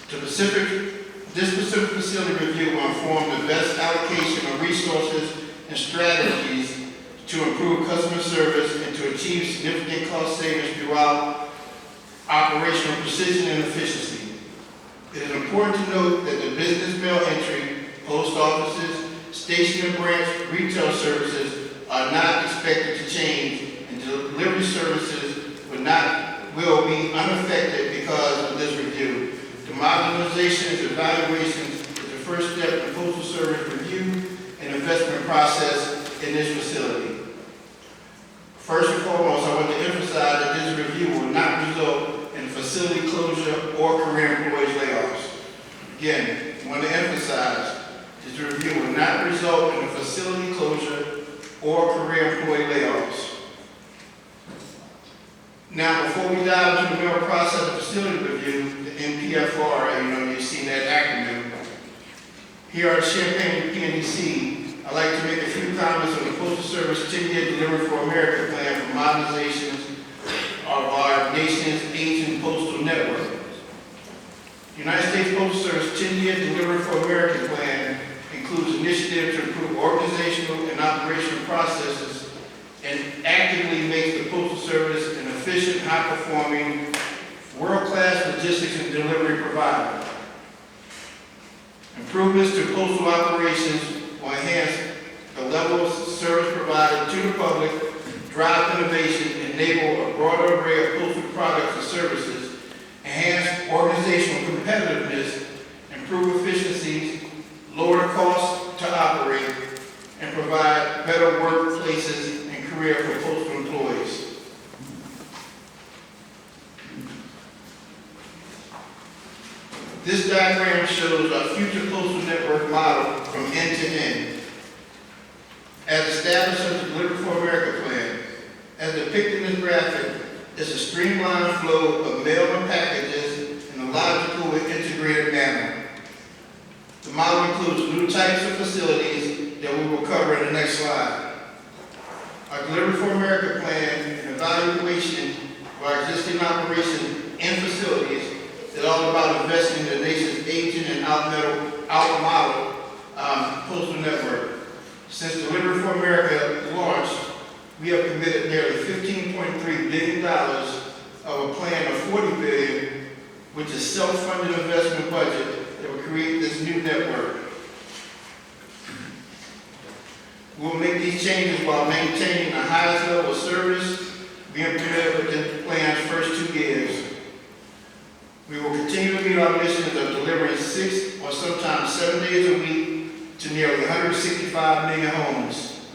This specific facility review will inform the best allocation of resources and strategies to improve customer service and to achieve significant cost savings throughout operational precision and efficiency. It is important to note that the business mail entry, post offices, station and branch retail services are not expected to change, and delivery services will be unaffected because of this review. The modernization and evaluation is the first step in the Postal Service review and investment process in this facility. First and foremost, I want to emphasize that this review will not result in facility closure or career employees layoffs. Again, I want to emphasize this review will not result in a facility closure or career employee layoffs. Now, before we dive into the mail process and facility review, the NPFR, you've seen that acronym. Here at Champaign PNDC, I'd like to make a few comments on the Postal Service 10-year Delivery for America plan for modernization of our nation's aging postal network. The United States Postal Service 10-year Delivery for America plan includes initiatives to improve organizational and operational processes and actively makes the Postal Service an efficient, high-performing, world-class logistics and delivery provider. Improvements to postal operations will enhance the level of service provided to the public, drive innovation, enable a broader array of postal products and services, enhance organizational competitiveness, improve efficiencies, lower the cost to operate, and provide better workplaces and career for postal employees. This diagram shows our future postal network model from end to end. As established in the Delivery for America plan, as depicted in this graphic, is a streamlined flow of mail and packages in a logical and integrated manner. The model includes new types of facilities that we will cover in the next slide. Our Delivery for America plan and evaluation of our existing operations and facilities is all about investing in the nation's aging and outmodel postal network. Since Delivery for America launched, we have committed nearly $15.3 billion of a plan of $40 billion, which is self-funded investment budget that will create this new network. We will make these changes while maintaining the highest level of service we implemented within the plan's first 2 years. We will continue to meet our mission of delivering 6 or sometimes 7 days a week to nearly 165 million homes,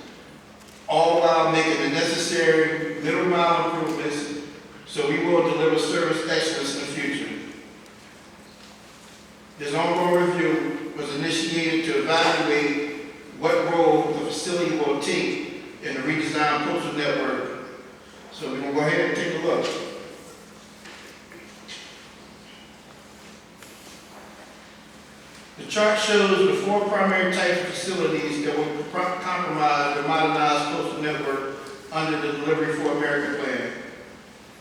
all while making the necessary middle mile improvements so we will deliver service excellence in the future. This ongoing review was initiated to evaluate what role the facility will take in the redesigned postal network. So we're going to go ahead and take a look. The chart shows the 4 primary types of facilities that will compromise the modernized postal network under the Delivery for America plan.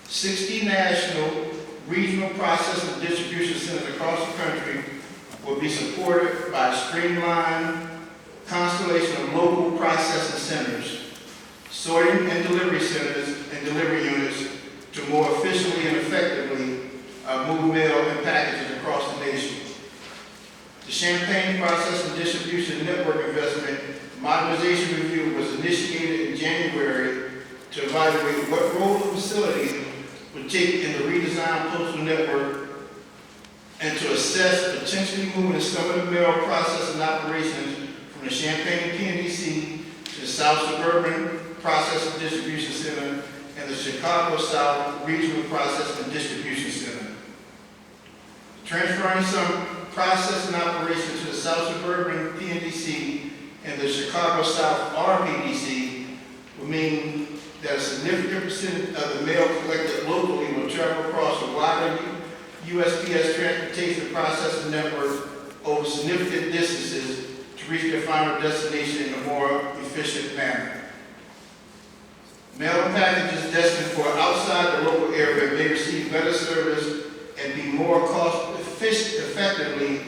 60 national, regional processing and distribution centers across the country will be supported by a streamlined constellation of local processing centers, sorting and delivery centers and delivery units to more efficiently and effectively move mail and packages across the nation. The Champaign Process and Distribution Network Investment Modernization Review was initiated in January to evaluate what role the facility would take in the redesigned postal network and to assess potentially moving some of the mail processing operations from the Champaign PNDC to the South Suburban Process and Distribution Center and the Chicago South Regional Process and Distribution Center. Transferring some processing operations to the South Suburban PNDC and the Chicago South RPDC will mean that a significant percentage of the mail collected locally will travel across a wider USPS transportation processing network over significant distances to reach their final destination in a more efficient manner. Mail and packages destined for outside the local area may receive better service and be more cost efficient effectively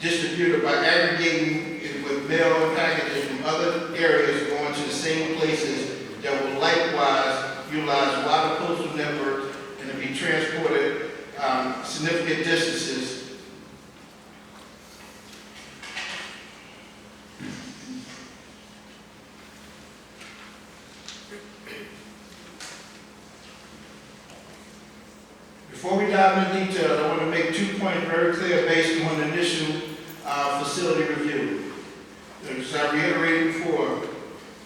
distributed by aggregating it with mail and packages from other areas going to the same places that will likewise utilize wider postal network and to be transported significant distances. Before we dive into details, I want to make 2 points very clear based on the initial facility review. As I reiterated before,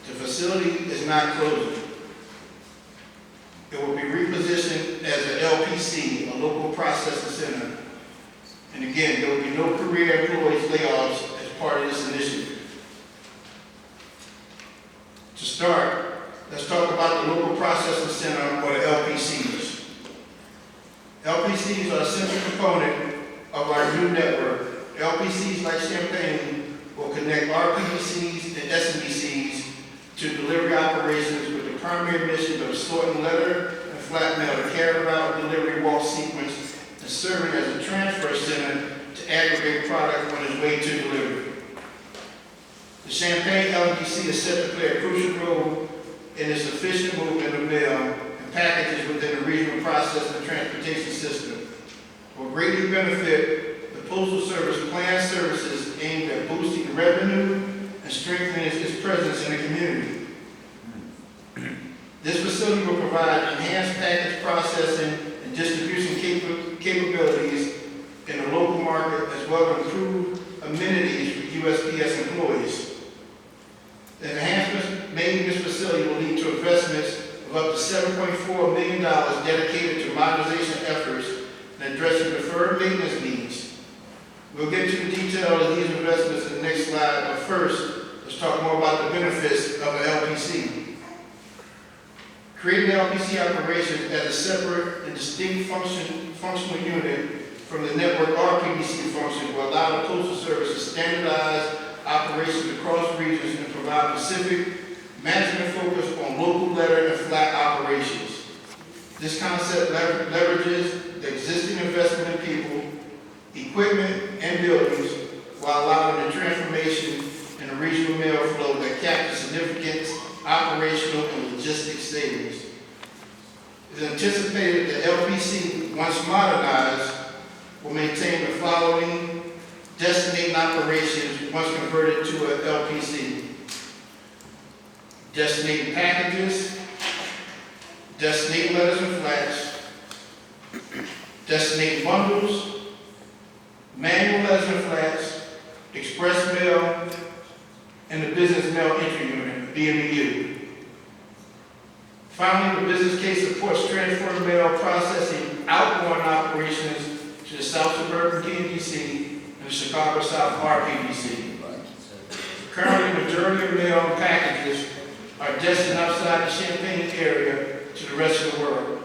the facility is not closing. It will be repositioned as an LPC, a local processing center. And again, there will be no career employees layoffs as part of this initiative. To start, let's talk about the local processing center, or the LPCs. LPCs are a central component of our new network. LPCs, like Champaign, will connect RPDCs and SMBCs to delivery operations with the primary mission of sorting letter and flat mail to carry out delivery walk sequence and serving as a transfer center to aggregate product on its way to delivery. The Champaign LPC is set to play a crucial role in its efficient movement of mail and packages within the regional process and transportation system. Will greatly benefit the Postal Service planned services aimed at boosting revenue and strengthening its presence in the community. This facility will provide enhanced package processing and distribution capabilities in the local market, as well as improved amenities for USPS employees. The enhancements made in this facility will lead to investments of up to $7.4 million dedicated to modernization efforts and addressing deferred maintenance needs. We'll get to the detail of these investments in the next slide, but first, let's talk more about the benefits of an LPC. Creating LPC operations as a separate and distinct functional unit from the network RPDC function will allow the Postal Service to standardize operations across regions and provide specific management focus on local letter and flat operations. This concept leverages the existing investment in people, equipment, and buildings while allowing the transformation in the regional mail flow that captures significant operational and logistics savings. It is anticipated that LPC, once modernized, will maintain the following destinating operations once converted to an LPC. Destinating packages, destinating letters and flats, destinating bundles, manual letters and flats, express mail, and the business mail entry unit, BMEU. Finally, the business case supports transfer mail processing outgoing operations to the South Suburban PDC and the Chicago South RPDC. Currently, the majority of mail and packages are destined outside the Champaign area to the rest of the world.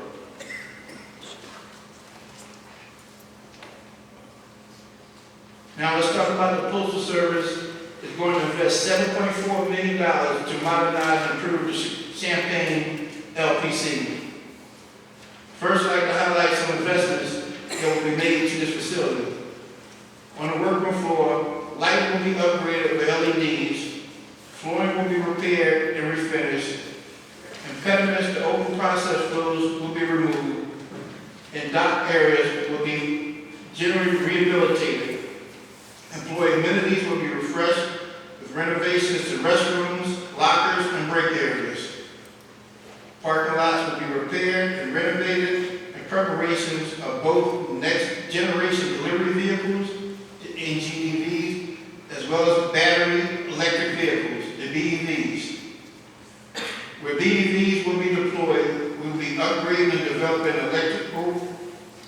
Now let's talk about the Postal Service is going to invest $7.4 million to modernize and improve the Champaign LPC. First, I'd like to highlight some investments that will be made to this facility. On the workroom floor, lighting will be upgraded with LEDs, flooring will be repaired and refinished, impediments to open process flows will be removed, and dock areas will be generally rehabilitated. Employee amenities will be refreshed with renovations to restrooms, lockers, and break areas. Parking lots will be repaired and renovated in preparations of both next generation delivery vehicles, the NGDVs, as well as battery electric vehicles, the BEVs. Where BEVs will be deployed, we will be upgrading and developing electrical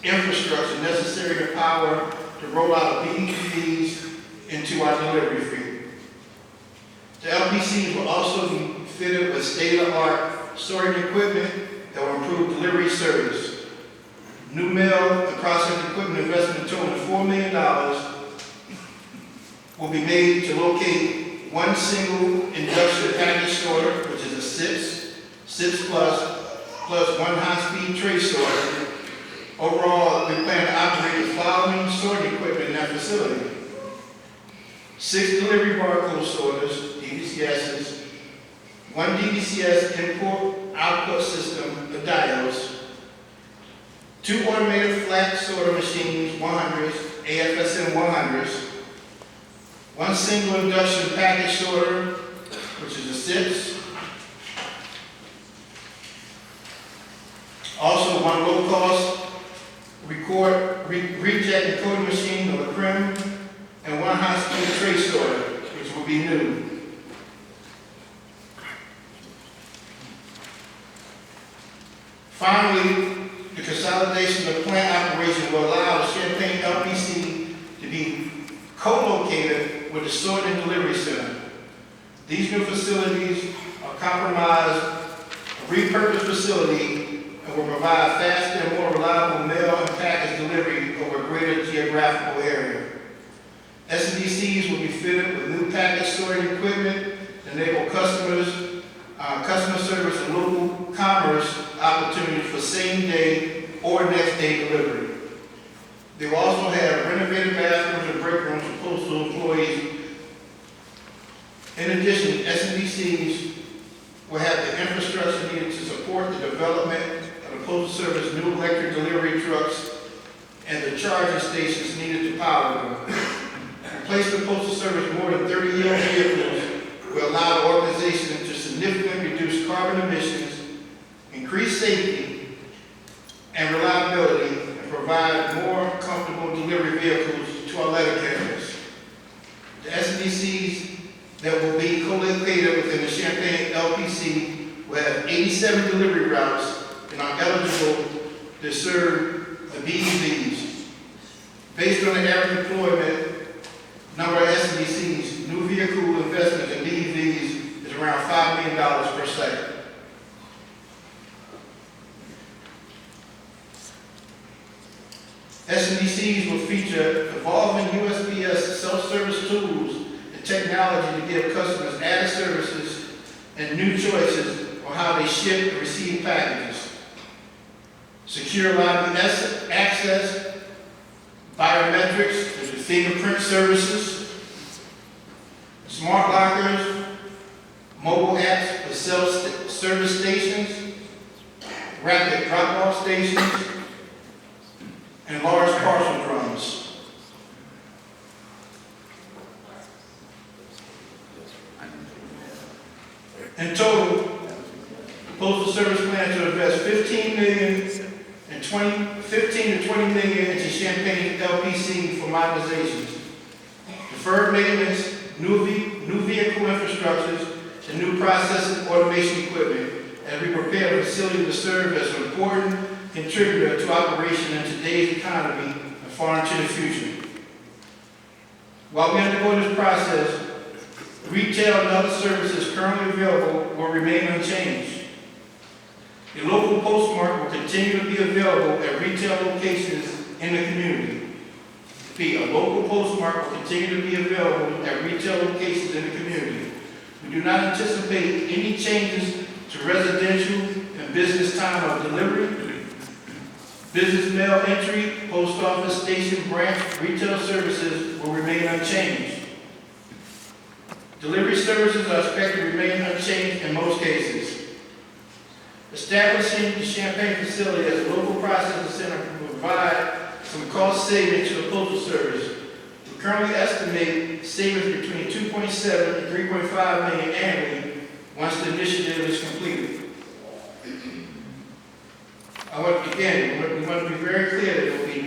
infrastructure necessary to power to roll out BEVs into our delivery fleet. The LPCs will also be fitted with state-of-the-art sorting equipment that will improve delivery service. New mail and processing equipment investment totaling $4 million will be made to locate one single industrial package sorter, which is a SIPS plus one high-speed tray sorter. Overall, we plan to operate the following sorting facility. 6 delivery barcode sorters, DDCSs, 1 DDCS import-output system, the diodes, 2 automated flat sorter machines, 100s, AFSM 100s, 1 single induction package sorter, which is a 6. Also 1 low-cost reject and coding machine, or CRIM, and 1 high-speed tray sorter, which will be new. Finally, the consolidation of plant operation will allow the Champaign LPC to be co-located with the sort and delivery center. These new facilities are compromised, a repurposed facility, and will provide faster and more reliable mail and package delivery over a greater geographical area. SDCs will be fitted with new package sorting equipment to enable customer service and local commerce opportunities for same-day or next-day delivery. They will also have renovated bathrooms and break rooms for postal employees. In addition, SDCs will have the infrastructure needed to support the development of the Postal Service new electric delivery trucks and the charging stations needed to power them. Replacing the Postal Service more than 30-year vehicles will allow the organization to significantly reduce carbon emissions, increase safety and reliability, and provide more comfortable delivery vehicles to our letter carriers. The SDCs that will be co-located within the Champaign LPC will have 87 delivery routes and are eligible to serve the BEVs. Based on the average deployment number of SDCs, new vehicle investment in BEVs is around $5 million per site. SDCs will feature evolving USPS self-service tools and technology to give customers added services and new choices on how they ship and receive packages. Secure lobby access, biometrics, which is fingerprint services, smart lockers, mobile apps with self-service stations, rapid drop-off stations, and large parcel drums. In total, the Postal Service plans to invest $15 to $20 million into Champaign LPC for modernizations, deferred maintenance, new vehicle infrastructures, and new processing automation equipment as we prepare the facility to serve as an important contributor to operation in today's economy and far into the future. While we undergo this process, retail and other services currently available will remain unchanged. The local postmark will continue to be available at retail locations in the community. A local postmark will continue to be available at retail locations in the community. We do not anticipate any changes to residential and business time of delivery. Business mail entry, post office, station, branch, retail services will remain unchanged. Delivery services are expected to remain unchanged in most cases. Establishing the Champaign facility as a local processing center will provide some cost savings to the Postal Service. We currently estimate savings between $2.7 and $3.5 million annually once the initiative is completed. We want to be very clear that there will be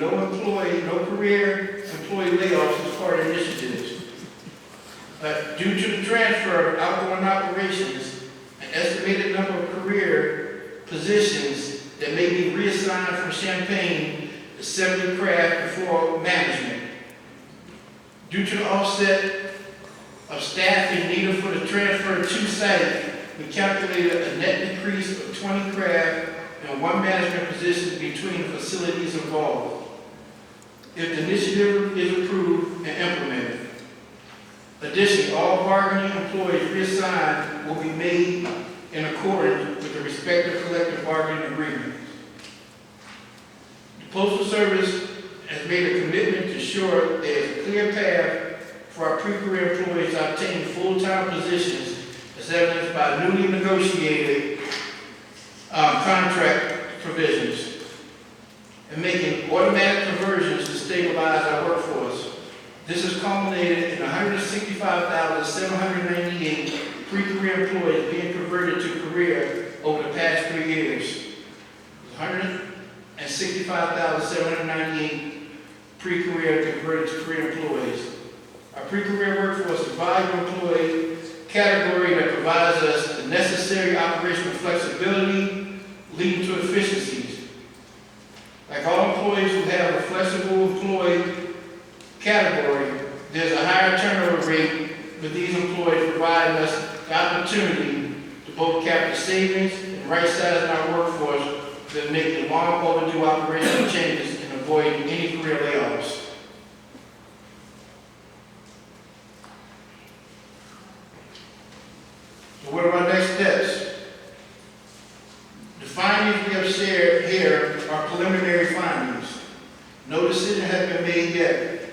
no career employee layoffs as part of initiatives. But due to the transfer of outgoing operations, an estimated number of career positions that may be reassigned from Champaign to 70 craft before management. Due to the offset of staffing needed for the transfer to site, we calculated a net decrease of 20 craft and 1 management position between the facilities involved, if the initiative is approved and implemented. Additionally, all bargaining employees reassigned will be made in accordance with the respective collective bargaining agreements. The Postal Service has made a commitment to ensure there's a clear path for our pre-career employees to obtain full-time positions as evidenced by newly negotiated contract provisions and making automatic conversions to stabilize our workforce. This has culminated in 165,798 pre-career employees being converted to career over the past 3 years. 165,798 pre-career converted to career employees. Our pre-career workforce is a valuable employee category that provides us the necessary operational flexibility leading to efficiencies. Like all employees who have a flexible employee category, there's a higher turnover rate with these employees providing us the opportunity to both capture savings and right-size our workforce that make the long overdue operational changes and avoid any career layoffs. So what are our next steps? The findings we have shared here are preliminary findings. No decision has been made yet.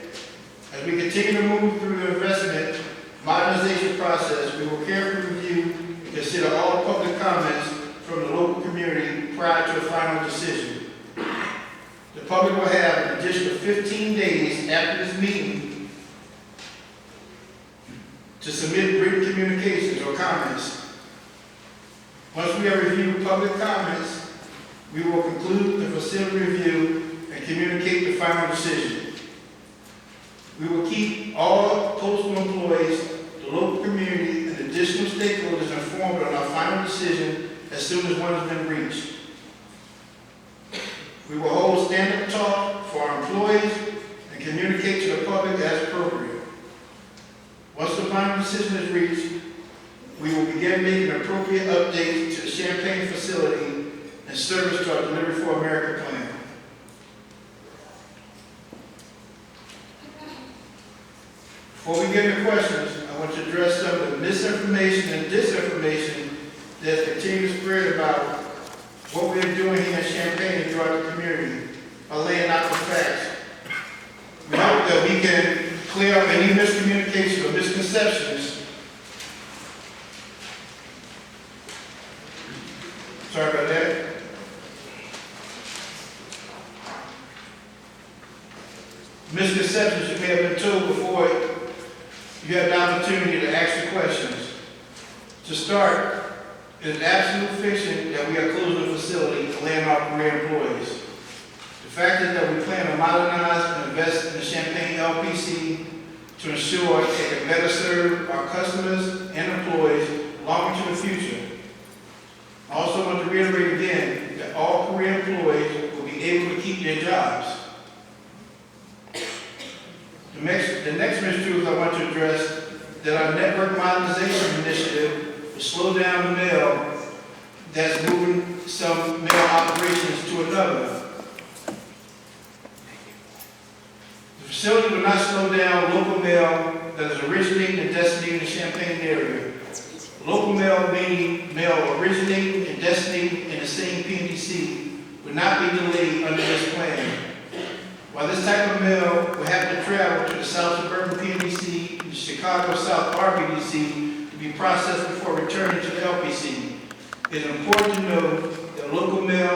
As we continue to move through the investment modernization process, we will carefully review and consider all public comments from the local community prior to a final decision. The public will have an additional 15 days after this meeting to submit written communications or comments. Once we have reviewed public comments, we will conclude the facility review and communicate the final decision. We will keep all postal employees, the local community, and additional stakeholders informed on our final decision as soon as one has been reached. We will hold stand-up talk for our employees and communicate to the public as appropriate. Once the final decision is reached, we will begin making appropriate updates to the Champaign facility and service to our Delivery for America plan. Before we get into questions, I want to address some of the misinformation and disinformation that's continued to spread about what we're doing here in Champaign and throughout the community by laying out the facts. We hope that we can clear up any miscommunication or misconceptions. Sorry about that. Misconceptions you may have been told before you have the opportunity to ask the questions. To start, it is absolute fiction that we are closing the facility and laying off career employees. The fact is that we plan to modernize and invest in the Champaign LPC to ensure it can better serve our customers and employees long into the future. I also want to reiterate again that all career employees will be able to keep their jobs. The next mistruth I want to address that our network modernization initiative will slow down the mail that's moving some mail operations to another. The facility will not slow down local mail that is originating and destinating the Champaign area. Local mail meaning mail originating and destinating in the same PDC will not be delayed under this plan. While this type of mail will have to travel to the South Suburban PDC and the Chicago South RPDC to be processed before returning to the LPC, it is important to know that local mail